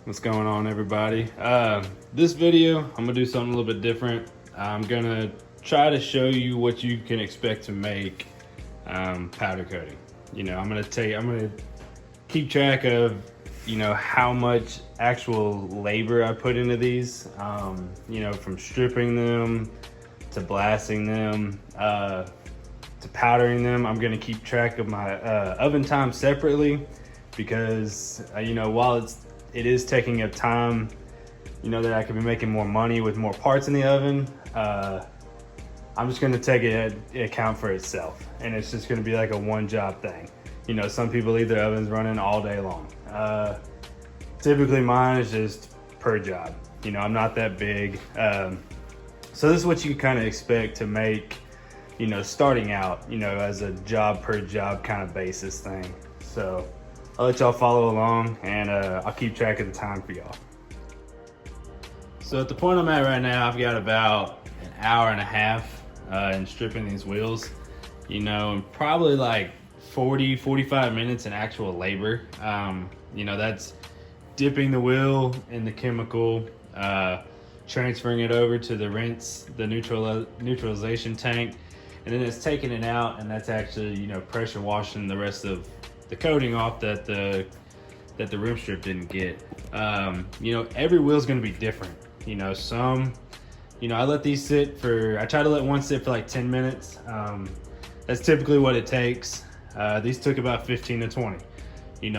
What's going on, everybody? This video, I'm gonna do something a little bit different. I'm gonna try to show you what you can expect to make powder coating. I'm gonna keep track of, how much actual labor I put into these. From stripping them to blasting them to powdering them. I'm gonna keep track of my oven time separately because while it is taking up time, that I could be making more money with more parts in the oven. I'm just gonna take it account for itself, and it's just gonna be like a one job thing. Some people leave their ovens running all day long. Typically mine is just per job. I'm not that big. So this is what you kind of expect to make, starting out, as a job per job kind of basis thing. So I'll let y'all follow along, and I'll keep track of the time for y'all. So at the point I'm at right now, I've got about an hour and a half in stripping these wheels, and probably like 45 minutes in actual labor. That's dipping the wheel in the chemical, transferring it over to the rinse, the neutralization tank, and then it's taking it out, and that's actually, pressure washing the rest of the coating off that the rim strip didn't get. Every wheel's gonna be different. I let these I try to let one sit for like 10 minutes. That's typically what it takes. These took about 15 to 20.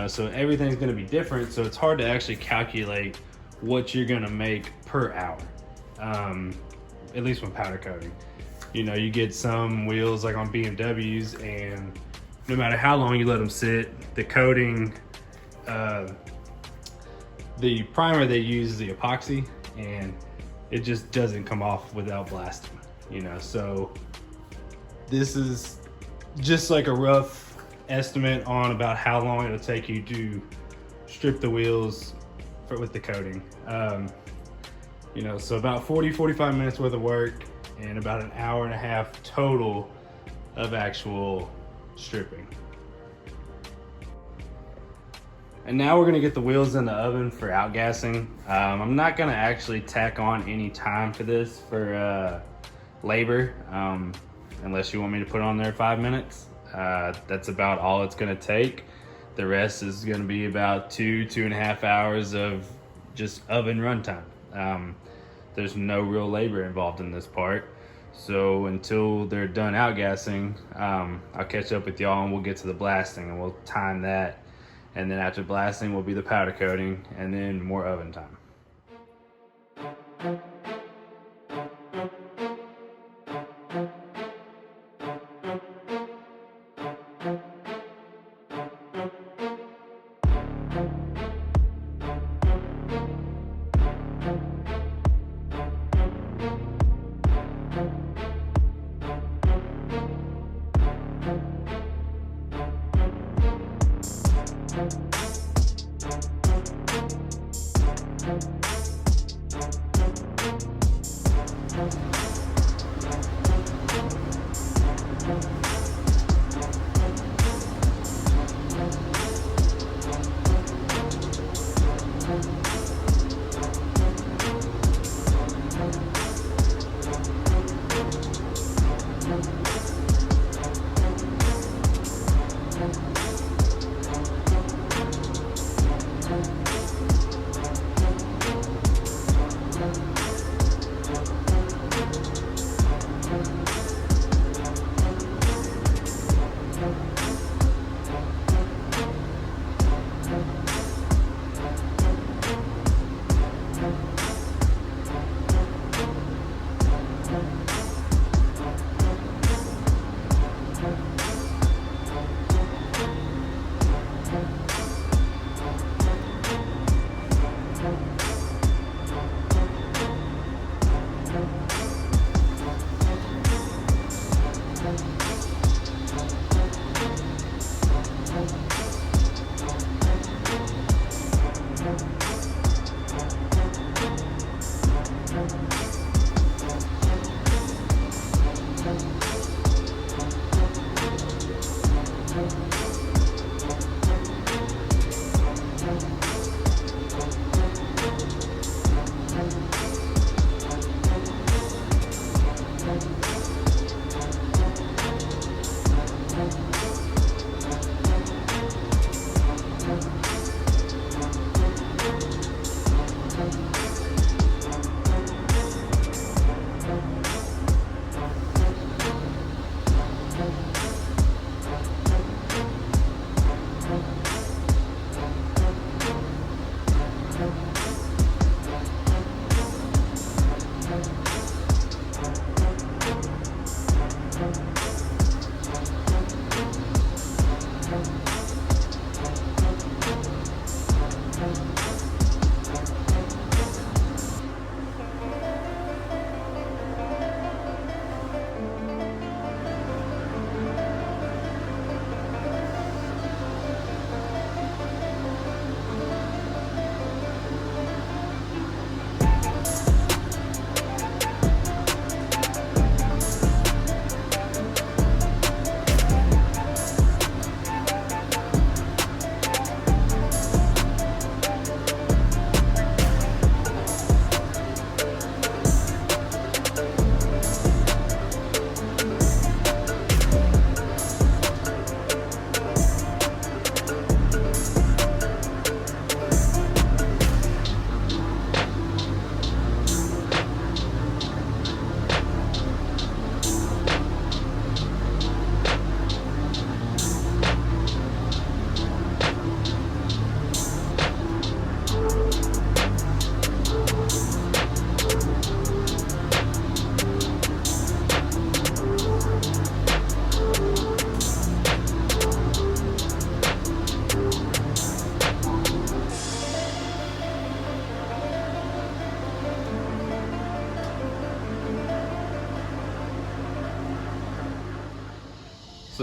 So everything's gonna be different, so it's hard to actually calculate what you're gonna make per hour, at least when powder coating. You get some wheels like on BMWs, and no matter how long you let them sit, the coating, the primer they use is the epoxy, and it just doesn't come off without blasting. So this is just like a rough estimate on about how long it'll take you to strip the wheels with the coating. So about 45 minutes worth of work and about an hour and a half total of actual stripping. And now we're gonna get the wheels in the oven for outgassing. I'm not gonna actually tack on any time for this for labor, unless you want me to put on there 5 minutes. That's about all it's gonna take. The rest is gonna be about 2.5 hours of just oven runtime. There's no real labor involved in this part. So until they're done outgassing, I'll catch up with y'all and we'll get to the blasting, and we'll time that. And then after blasting will be the powder coating, and then more oven time.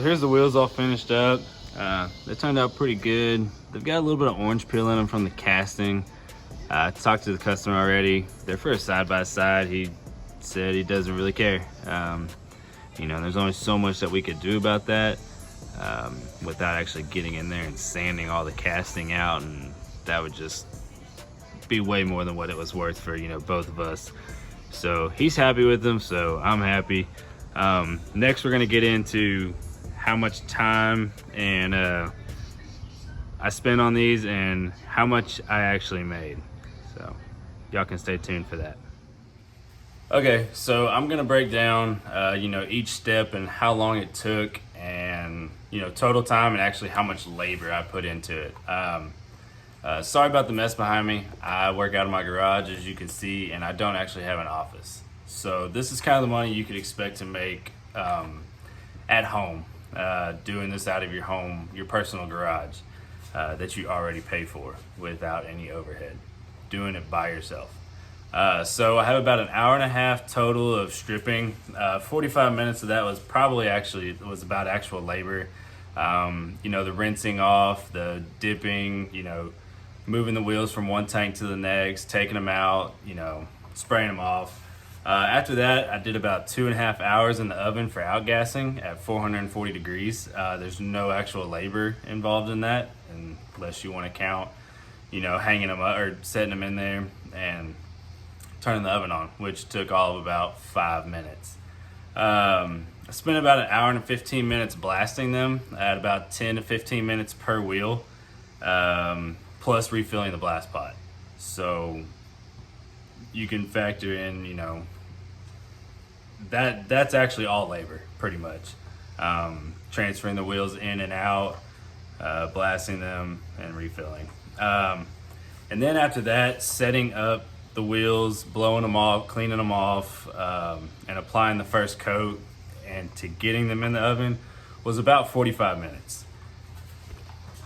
here's the wheels all finished up. They turned out pretty good. They've got a little bit of orange peel in them from the casting. I talked to the customer already. They're for a side-by-side. He said he doesn't really care. You know, there's only so much that we could do about that without actually getting in there and sanding all the casting out, and that would just be way more than what it was worth for, you know, both of us. So he's happy with them, so I'm happy. Next, we're gonna get into how much time and I spent on these and how much I actually made. So y'all can stay tuned for that. Okay, so I'm gonna break down you know, each step and how long it took, and you know, total time and actually how much labor I put into it. Sorry about the mess behind me. I work out of my garage, as you can see, and I don't actually have an office. So this is kind of the money you could expect to make at home, doing this out of your home, your personal garage that you already pay for without any overhead, doing it by yourself. So I have about an hour and a half total of stripping. 45 minutes of that was probably about actual labor. You know, the rinsing off, the dipping, you know, moving the wheels from one tank to the next, taking them out, you know, spraying them off. After that, I did about 2.5 hours in the oven for outgassing at 440 degrees. There's no actual labor involved in that, unless you want to count, you know, hanging them up or setting them in there and turning the oven on, which took all of about 5 minutes. I spent about an hour and 15 minutes blasting them at about 10 to 15 minutes per wheel, plus refilling the blast pot. So you can factor in, you know, that's actually all labor, pretty much. Transferring the wheels in and out, blasting them and refilling. And then after that, setting up the wheels, blowing them off, cleaning them off, and applying the first coat and to getting them in the oven was about 45 minutes.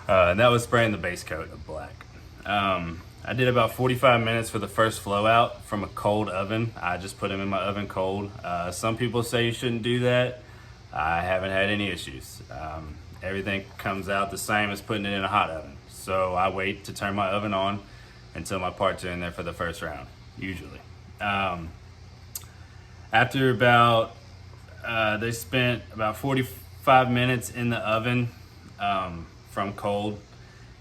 And that was spraying the base coat of black. I did about 45 minutes for the first flow out from a cold oven. I just put them in my oven cold. Some people say you shouldn't do that. I haven't had any issues. Everything comes out the same as putting it in a hot oven. So I wait to turn my oven on until my parts are in there for the first round, usually. After about, they spent about 45 minutes in the oven from cold,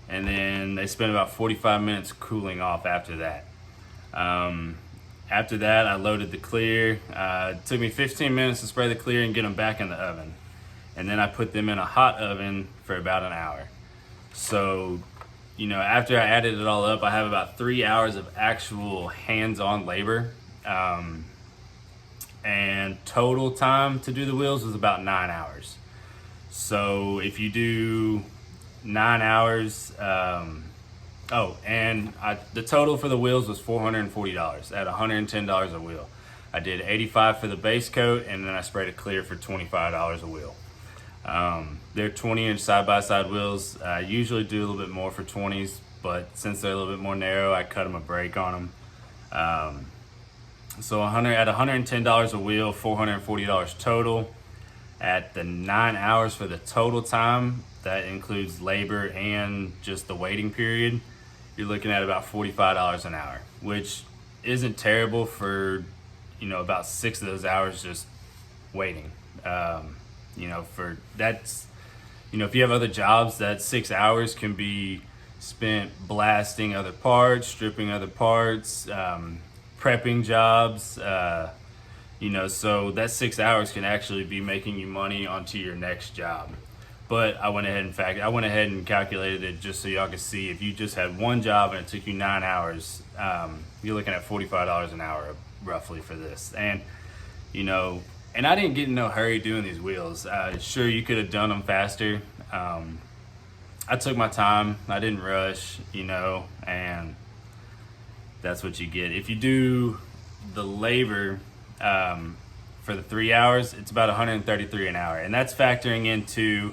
and then they spent about 45 minutes cooling off after that. After that, I loaded the clear. It took me 15 minutes to spray the clear and get them back in the oven. And then I put them in a hot oven for about an hour. So, you know, after I added it all up, I have about 3 hours of actual hands-on labor. And total time to do the wheels was about 9 hours. So if you do 9 hours, the total for the wheels was $440 at $110 a wheel. I did $85 for the base coat, and then I sprayed it clear for $25 a wheel. They're 20-inch side-by-side wheels. I usually do a little bit more for 20s, but since they're a little bit more narrow, I cut them a break on them. So at $110 a wheel, $440 total. At the 9 hours for the total time, that includes labor and just the waiting period, you're looking at about $45 an hour, which isn't terrible for, you know, about 6 of those hours just waiting. You know, for that's, you know, if you have other jobs, that 6 hours can be spent blasting other parts, stripping other parts, prepping jobs, you know, so that 6 hours can actually be making you money onto your next job. But I went ahead and calculated it just so y'all could see, if you just had one job and it took you 9 hours, you're looking at $45 an hour roughly for this. And, you know, and I didn't get in no hurry doing these wheels. Sure, you could have done them faster. I took my time. I didn't rush, you know, and that's what you get. If you do the labor for the 3 hours, it's about $133 an hour, and that's factoring into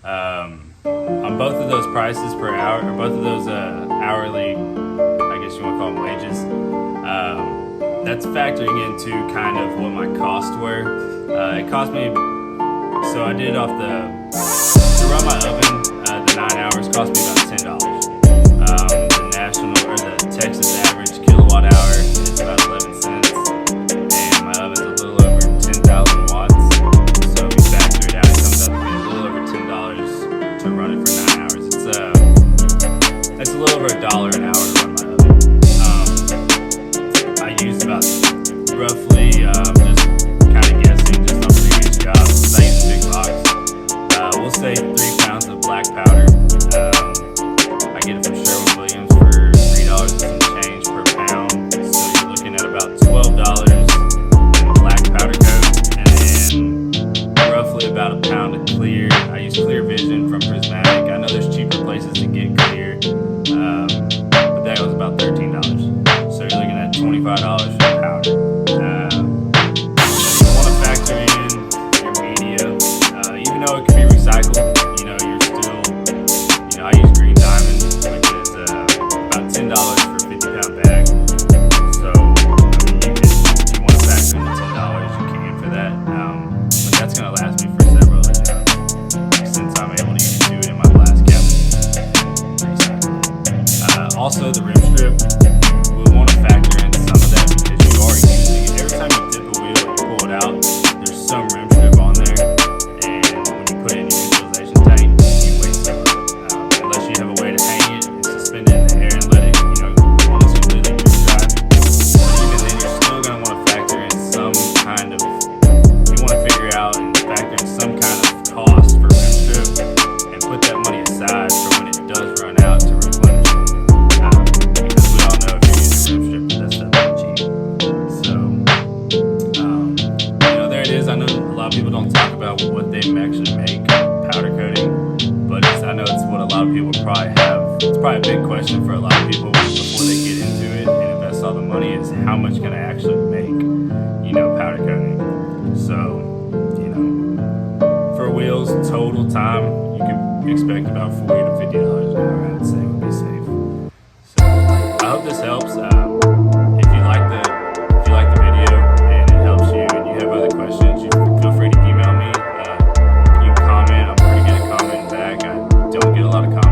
on both of those prices per hour, or both of those hourly, I guess you want to call them wages. That's factoring into kind of what my costs were. It cost me, so I did it off the run my oven, the 9 hours cost me about $10. The national or the Texas average kilowatt hour is about 11 cents, and my oven's a little over 10,000 watts. So if you factor it out, it comes up to be a little over $10 to run it for 9 hours. It's a little over $1 an hour to run my oven. I used about roughly just kind of guessing just on previous jobs. I use a big box. We'll say 3 pounds of black powder. I get it from Sherwin-Williams for $3 and some change per pound. So you're looking at about $12 in black powder coat, and then roughly about a pound of clear. I use Clear Vision from Prismatic. I know there's cheaper places to get clear, but that was about $13. So you're looking at $25 for the powder. You want to factor in your media, even though it can be recycled. You're still, I use Green Diamond, which is about $10 for a 50-pound bag. So if you want to factor in the $10, you can for that. But that's going to last me for several other jobs, since I'm able to even do it in my glass cabinet. Also, the rim strip, we want to factor in some of that because you are using it. Every time you dip a wheel and you pull it out, there's some rim strip on there, and when you put it in your utilization tank, you waste some of it. Unless you have a way to hang it and suspend it in the air and let it, almost completely drip dry. But even then, you're still going to want to factor in some kind of, you want to figure out and factor in some kind of cost for rim strip and put that money aside for when it does run out to replenish it. Because we all know if you're using rim strip, that stuff ain't cheap. So, there it is. I know a lot of people don't talk about what they actually make powder coating, but I know it's what a lot of people probably have. It's probably a big question for a lot of people before they get into it and invest all the money is how much can I actually make, powder coating. So, for wheels, total time, you could expect about $40 to $50 an hour, I'd say would be safe. So, I hope this helps. If you like the video and it helps you and you have other questions, you feel free to email me. You can comment. I'm pretty good at commenting back. I don't get a lot of comments